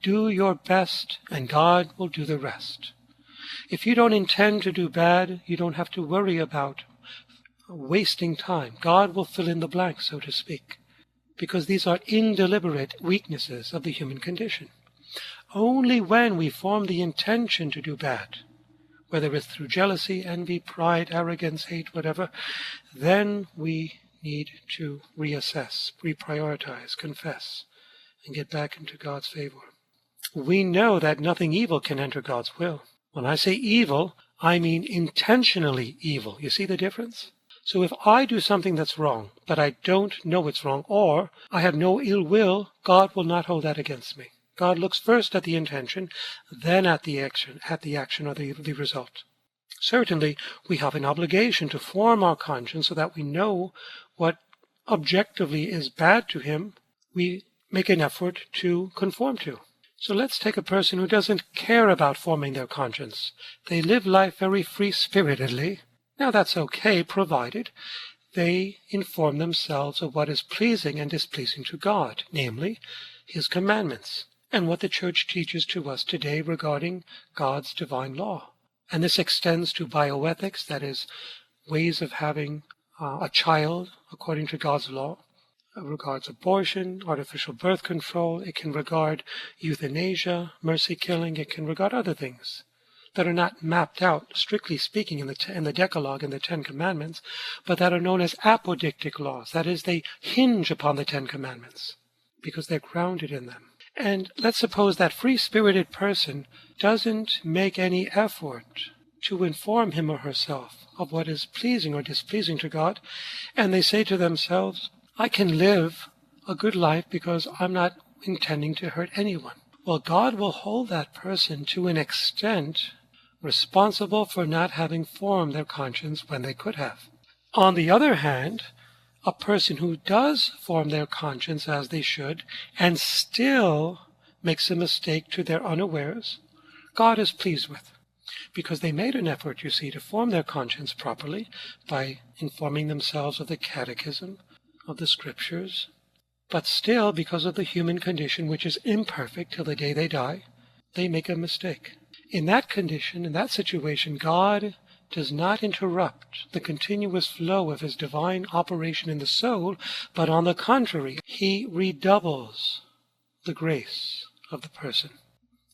do your best, and God will do the rest. If you don't intend to do bad, you don't have to worry about wasting time. God will fill in the blanks, so to speak, because these are indeliberate weaknesses of the human condition. Only when we form the intention to do bad, whether it's through jealousy, envy, pride, arrogance, hate, whatever, then we need to reassess, reprioritize, confess, and get back into God's favor. We know that nothing evil can enter God's will. When I say evil, I mean intentionally evil. You see the difference? So if I do something that's wrong, but I don't know it's wrong, or I have no ill will, God will not hold that against me. God looks first at the intention, then at the action or the result. Certainly, we have an obligation to form our conscience so that we know what objectively is bad to him, we make an effort to conform to. So let's take a person who doesn't care about forming their conscience. They live life very free-spiritedly. Now that's okay, provided they inform themselves of what is pleasing and displeasing to God, namely his commandments, and what the Church teaches to us today regarding God's divine law. And this extends to bioethics, that is, ways of having a child according to God's law. It regards abortion, artificial birth control. It can regard euthanasia, mercy killing. It can regard other things that are not mapped out, strictly speaking, in the Decalogue and the Ten Commandments, but that are known as apodictic laws. That is, they hinge upon the Ten Commandments because they're grounded in them. And let's suppose that free-spirited person doesn't make any effort to inform him or herself of what is pleasing or displeasing to God, and they say to themselves, I can live a good life because I'm not intending to hurt anyone. Well, God will hold that person to an extent responsible for not having formed their conscience when they could have. On the other hand, a person who does form their conscience as they should and still makes a mistake to their unawares, God is pleased with, because they made an effort, you see, to form their conscience properly by informing themselves of the catechism, of the scriptures, but still, because of the human condition, which is imperfect till the day they die, they make a mistake. In that condition, in that situation, God does not interrupt the continuous flow of his divine operation in the soul, but on the contrary, he redoubles the grace of the person.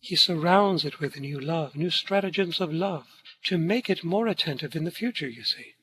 He surrounds it with new love, new stratagems of love, to make it more attentive in the future, you see.